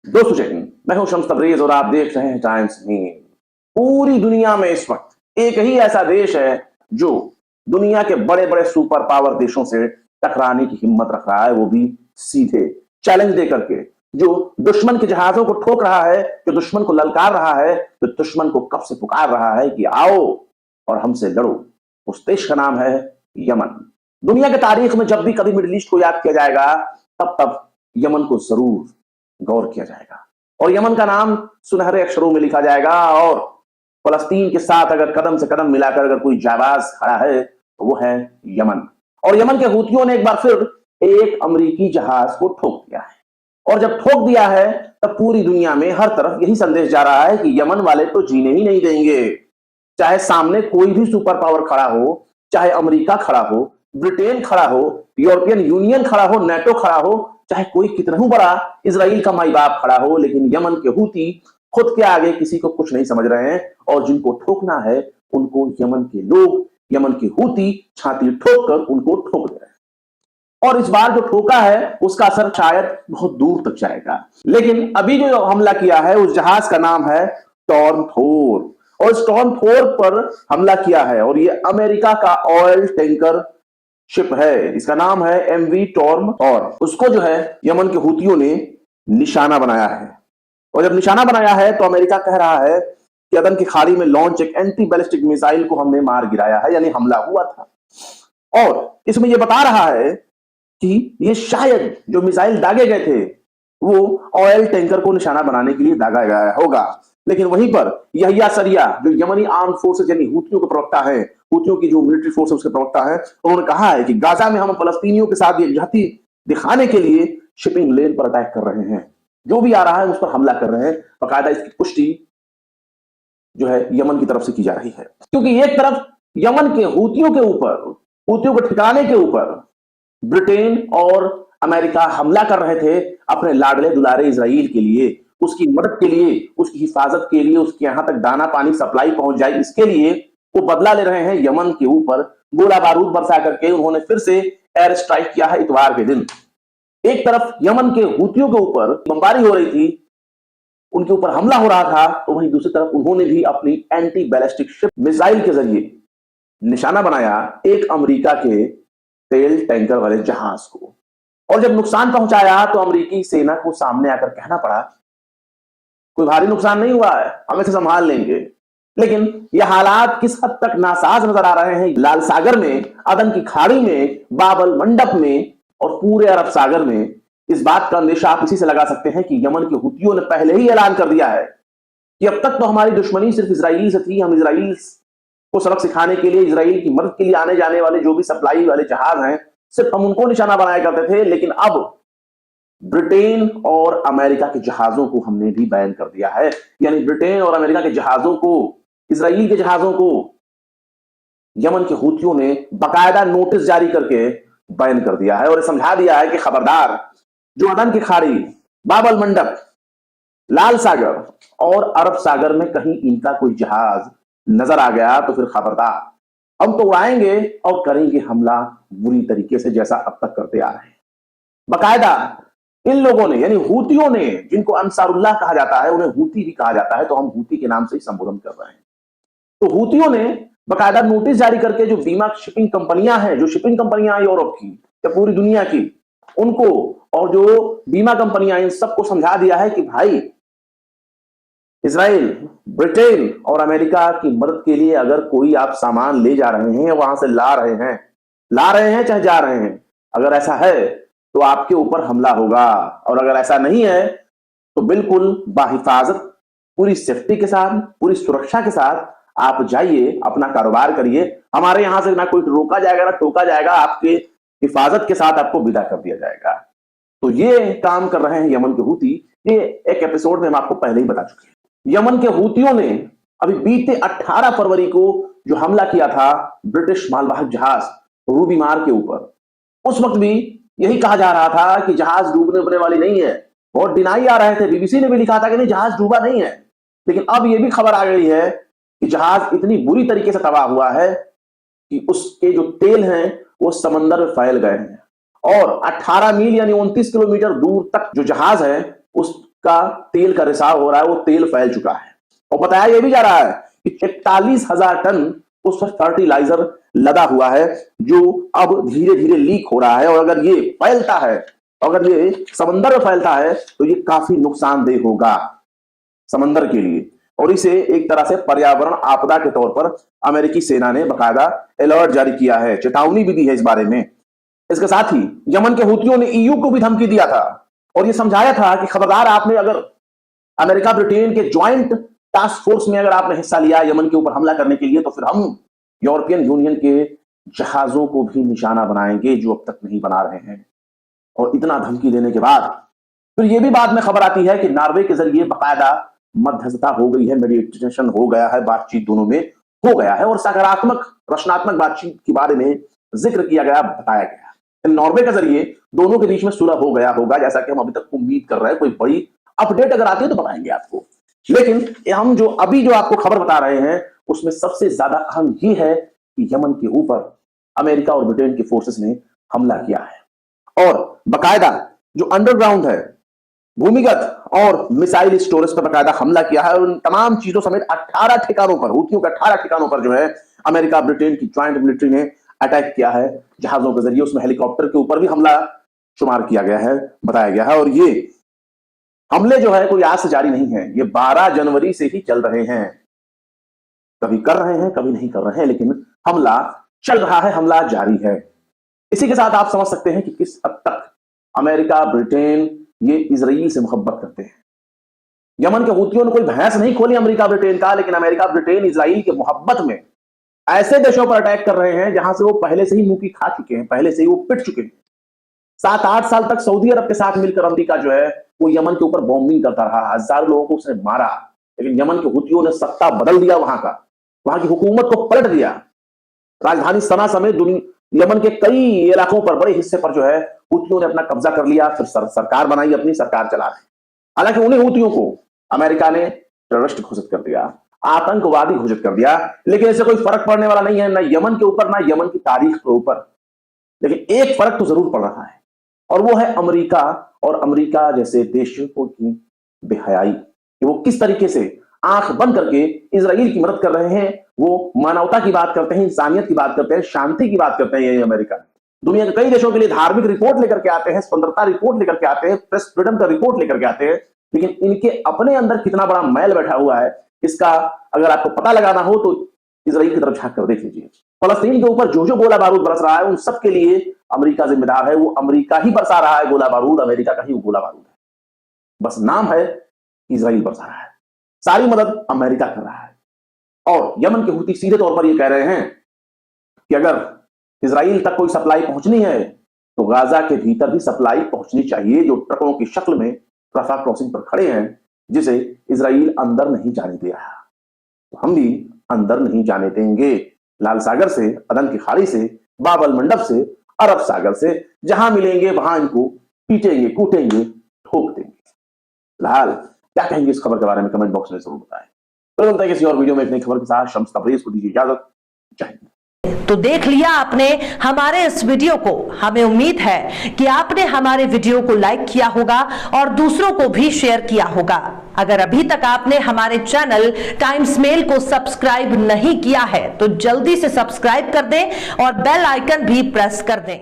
दोस्तों जय हिंद, मैं हूं शम्स तबरेज और आप देख रहे हैं टाइम्स न्यूज़। पूरी दुनिया में इस वक्त एक ही ऐसा देश है जो दुनिया के बड़े बड़े सुपर पावर देशों से टकराने की हिम्मत रख रहा है, वो भी सीधे चैलेंज देकर के। जो दुश्मन के जहाजों को ठोक रहा है, जो दुश्मन को ललकार रहा है, जो दुश्मन को कब से पुकार रहा है कि आओ और हमसे लड़ो। उस देश का नाम है यमन। दुनिया के तारीख में जब भी कभी मिडिल ईस्ट को याद किया जाएगा, तब तब यमन को जरूर गौर किया जाएगा और यमन का नाम सुनहरे अक्षरों में लिखा जाएगा। और फलस्तीन के साथ अगर कदम से कदम मिलाकर अगर कोई जाबाज खड़ा है तो वो है यमन। और यमन के हूतियों ने एक बार फिर एक अमेरिकी जहाज को ठोक दिया है। और जब ठोक दिया है तब पूरी दुनिया में हर तरफ यही संदेश जा रहा है कि यमन वाले तो जीने ही नहीं देंगे। चाहे सामने कोई भी सुपर पावर खड़ा हो, चाहे अमेरिका खड़ा हो, ब्रिटेन खड़ा हो, यूरोपियन यूनियन खड़ा हो, नेटो खड़ा हो, चाहे कोई कितना ही बड़ा इजराइल का माई बाप खड़ा हो, लेकिन यमन के हूती खुद के आगे किसी को कुछ नहीं समझ रहे हैं। और जिनको ठोकना है उनको यमन के लोग, यमन के हूती छाती ठोक कर उनको ठोक दे रहे हैं। और इस बार जो ठोका है उसका असर शायद बहुत दूर तक जाएगा। लेकिन अभी जो हमला किया है उस जहाज का नाम है टॉर्म थोर। और स्टॉर्म थोर पर हमला किया है और ये अमेरिका का ऑयल टैंकर शिप है। इसका नाम है एमवी टॉर्म और उसको जो है यमन के हूतियों ने निशाना बनाया है। और जब निशाना बनाया है तो अमेरिका कह रहा है कि अदन की खाड़ी में लॉन्च एक एंटी बैलिस्टिक मिसाइल को हमने मार गिराया है, यानी हमला हुआ था। और इसमें यह बता रहा है कि ये शायद जो मिसाइल दागे गए थे वो ऑयल टैंकर को निशाना बनाने के लिए दागा गया होगा। लेकिन वहीं पर यहिया सरिया जो यमनी आर्म फोर्सेस यानी हूतियों के प्रवक्ता है, हूतियों की जो मिलिट्री फोर्स है उसके प्रवक्ता है, उन्होंने कहा है कि गाजा में हम फलस्तीनियों के साथ ये जाति दिखाने के लिए शिपिंग लेन पर अटैक कर रहे हैं, जो भी आ रहा है उस पर हमला कर रहे हैं। बाकायदा इसकी पुष्टि जो है यमन की तरफ से की जा रही है, क्योंकि एक तरफ यमन के हूतियों के ऊपर, हूतियों के ठिकाने के ऊपर ब्रिटेन और अमेरिका हमला कर रहे थे अपने लाडले दुलारे इजराइल के लिए, उसकी मदद के लिए, उसकी हिफाजत के लिए, उसके यहां तक दाना पानी सप्लाई पहुंच जाए, इसके लिए वो बदला ले रहे हैं। यमन के ऊपर गोला बारूद बरसा करके उन्होंने फिर से एयर स्ट्राइक किया है इतवार के दिन। एक तरफ यमन के हूतियों के ऊपर बमबारी हो रही थी, उनके ऊपर हमला हो रहा था, तो वहीं दूसरी तरफ उन्होंने भी अपनी एंटी बैलिस्टिक शिप मिसाइल के जरिए निशाना बनाया एक अमेरिका के तेल टैंकर वाले जहाज को। और जब नुकसान पहुंचाया तो अमेरिकी सेना को सामने आकर कहना पड़ा कोई भारी नुकसान नहीं हुआ है, हम इसे संभाल लेंगे। लेकिन यह हालात किस हद तक नासाज नजर आ रहे हैं लाल सागर में, अदन की खाड़ी में, बाबल मंडप में और पूरे अरब सागर में, इस बात का अंदेशा आप इसी से लगा सकते हैं कि यमन के हूतियों ने पहले ही ऐलान कर दिया है कि अब तक तो हमारी दुश्मनी सिर्फ इजराइल से थी, हम इजराइल को सबक सिखाने के लिए, इजराइल की मदद के लिए आने जाने वाले जो भी सप्लाई वाले जहाज हैं सिर्फ हम उनको निशाना बनाया करते थे, लेकिन अब ब्रिटेन और अमेरिका के जहाजों को हमने भी बैन कर दिया है। यानी ब्रिटेन और अमेरिका के जहाजों को, इजराइल के जहाजों को यमन के हूतियों ने बाकायदा नोटिस जारी करके बैन कर दिया है और समझा दिया है कि खबरदार, जो अदन की खाड़ी, बाबल मंडप, लाल सागर और अरब सागर में कहीं इनका कोई जहाज नजर आ गया तो फिर खबरदार, हम तो उड़ाएंगे और करेंगे हमला बुरी तरीके से, जैसा अब तक करते आ रहे हैं। बाकायदा इन लोगों ने, यानी हूतियों ने, जिनको अंसारुल्लाह कहा जाता है, उन्हें हूती भी कहा जाता है, तो हम हूती के नाम से ही संबोधन कर रहे हैं। तो हूतियों ने बाकायदा नोटिस जारी करके जो बीमा शिपिंग कंपनियां हैं, जो शिपिंग कंपनियां यूरोप की या पूरी दुनिया की, उनको और जो बीमा कंपनियां, इन सबको समझा दिया है कि भाई इजराइल, ब्रिटेन और अमेरिका की मदद के लिए अगर कोई आप सामान ले जा रहे हैं, वहां से ला रहे हैं चाहे जा रहे हैं, अगर ऐसा है तो आपके ऊपर हमला होगा। और अगर ऐसा नहीं है तो बिल्कुल बाहिफाजत, पूरी सेफ्टी के साथ, पूरी सुरक्षा के साथ आप जाइए, अपना कारोबार करिए, हमारे यहां से ना कोई रोका जाएगा ना टोका जाएगा, आपके हिफाजत के साथ आपको विदा कर दिया जाएगा। तो ये काम कर रहे हैं यमन के हूती। ये एक एपिसोड में हम आपको पहले ही बता चुके हैं। यमन के हूतियों ने अभी बीते 18 फरवरी को जो हमला किया था ब्रिटिश मालवाहक जहाज रूबी मार के ऊपर, उस वक्त भी यही कहा जा रहा था कि जहाज डूबने वाली नहीं है। बहुत डिनाई आ रहे थे, बीबीसी ने भी लिखा था कि नहीं, जहाज डूबा नहीं है। लेकिन अब यह भी खबर आ गई है कि जहाज इतनी बुरी तरीके से तबाह हुआ है कि उसके जो तेल हैं वो समंदर में फैल गए हैं। और 18 मील यानी 29 किलोमीटर दूर तक जो जहाज है, उस का तेल का रिसाव हो रहा है, वो तेल फैल चुका है। और बताया यह भी जा रहा है कि 41,000 टन उस पर फर्टिलाइजर लदा हुआ है, जो अब धीरे धीरे लीक हो रहा है। और अगर ये फैलता है, अगर ये समंदर में फैलता है, तो ये काफी नुकसानदेह होगा समंदर के लिए। और इसे एक तरह से पर्यावरण आपदा के तौर पर अमेरिकी सेना ने बकायदा अलर्ट जारी किया है, चेतावनी भी दी है इस बारे में। इसके साथ ही यमन के हुतियों ने ईयू को भी धमकी दिया था और यह समझाया था कि खबरदार, आपने अगर अमेरिका ब्रिटेन के ज्वाइंट टास्क फोर्स में अगर आपने हिस्सा लिया यमन के ऊपर हमला करने के लिए, तो फिर हम यूरोपियन यूनियन के जहाजों को भी निशाना बनाएंगे जो अब तक नहीं बना रहे हैं। और इतना धमकी देने के बाद फिर यह भी बाद में खबर आती है कि नॉर्वे के जरिए बकायदा मध्यस्थता हो गई है, मेडिएशन हो गया है, बातचीत दोनों में हो गया है और सकारात्मक रचनात्मक बातचीत के बारे में जिक्र किया गया, बताया गया। नॉर्वे के जरिए दोनों के बीच में सुलह हो गया होगा, जैसा कि हम अभी तक उम्मीद कर रहे हैं। कोई बड़ी अपडेट अगर आती है तो बताएंगे आपको। लेकिन हम जो अभी जो आपको खबर बता रहे हैं, उसमें सबसे ज्यादा अहम ये है कि यमन के ऊपर अमेरिका और ब्रिटेन की फोर्सेस ने हमला किया है और बकायदा जो अंडरग्राउंड है, भूमिगत और मिसाइल स्टोरेज पर बकायदा हमला किया है। और उन तमाम चीजों समेत 18 ठिकानों पर, हुतियों के 18 ठिकानों पर जो है अमेरिका ब्रिटेन की ज्वाइंट मिलिट्री ने अटैक किया है जहाजों के जरिए। उसमें हेलीकॉप्टर के ऊपर भी हमला शुमार किया गया है, बताया गया है। और ये हमले जो है कोई आज से जारी नहीं है, ये 12 जनवरी से ही चल रहे हैं। कभी कर रहे हैं, कभी नहीं कर रहे हैं, लेकिन हमला चल रहा है, हमला जारी है। इसी के साथ आप समझ सकते हैं कि किस हद तक अमेरिका ब्रिटेन ये इजराइल से मोहब्बत करते हैं। यमन के हुतियों ने कोई भैंस नहीं खोली अमेरिका ब्रिटेन का, लेकिन अमेरिका ब्रिटेन इजराइल के मोहब्बत में ऐसे देशों पर अटैक कर रहे हैं जहां से वो पहले से ही मुंह की खा चुके हैं, पहले से ही वो पिट चुके हैं। 7-8 साल तक सऊदी अरब के साथ मिलकर अमेरिका जो है वो यमन के ऊपर बॉम्बिंग करता रहा, हजारों लोगों को उसने मारा। लेकिन यमन के हुतियों ने सत्ता बदल दिया, वहां की हुकूमत को पलट दिया। राजधानी सना समेत यमन के कई इलाकों पर, बड़े हिस्से पर जो है हुतियों ने अपना कब्जा कर लिया। फिर सरकार बनाई, अपनी सरकार चला रहे। हालांकि उन्हीं हुतियों को अमेरिका ने टेररिस्ट घोषित कर दिया, आतंकवादी घोषित कर दिया, लेकिन इससे कोई फर्क पड़ने वाला नहीं है, ना यमन के ऊपर, ना यमन की तारीख के ऊपर। लेकिन एक फर्क तो जरूर पड़ रहा है, और वो है अमेरिका और अमेरिका जैसे देशों की बेहयाई कि वो किस तरीके से आंख बंद करके इजराइल की मदद कर रहे हैं। वो मानवता की बात करते हैं, इंसानियत की बात करते हैं, शांति की बात करते हैं। ये अमेरिका दुनिया के कई देशों के लिए धार्मिक रिपोर्ट लेकर के आते हैं, स्वतंत्रता रिपोर्ट लेकर के आते हैं, प्रेस फ्रीडम का रिपोर्ट लेकर के आते हैं, लेकिन इनके अपने अंदर कितना बड़ा मैल बैठा हुआ है, इसका अगर आपको पता लगाना हो तो इजराइल की तरफ झांक कर देख लीजिए। फलस्तीन के ऊपर जो जो गोला बारूद बरस रहा है, उन सब के लिए अमेरिका जिम्मेदार है। वो अमेरिका ही बरसा रहा है गोला बारूद, अमेरिका का ही वो गोला बारूद है, बस नाम है इजराइल बरसा रहा है। सारी मदद अमेरिका कर रहा है। और यमन के हुती सीधे तौर पर ये कह रहे हैं कि अगर इजराइल तक कोई सप्लाई पहुंचनी है तो गाजा के भीतर भी सप्लाई पहुंचनी चाहिए, जो ट्रकों की शक्ल में रफा क्रॉसिंग पर खड़े हैं, जिसे इजराइल अंदर नहीं जाने दे रहा। तो हम भी अंदर नहीं जाने देंगे। लाल सागर से, अदन की खाड़ी से, बाबल मंडप से, अरब सागर से, जहां मिलेंगे वहां इनको पीटेंगे, कूटेंगे, ठोक देंगे। फिलहाल क्या कहेंगे इस खबर के बारे में कमेंट बॉक्स में जरूर बताएं। तो मिलते हैं किसी और वीडियो में एक नई खबर के साथ। शम्स तबरेज को दीजिए इजाजत। जय हिंद। तो देख लिया आपने हमारे इस वीडियो को। हमें उम्मीद है कि आपने हमारे वीडियो को लाइक किया होगा और दूसरों को भी शेयर किया होगा। अगर अभी तक आपने हमारे चैनल टाइम्स मेल को सब्सक्राइब नहीं किया है तो जल्दी से सब्सक्राइब कर दें और बेल आइकन भी प्रेस कर दें।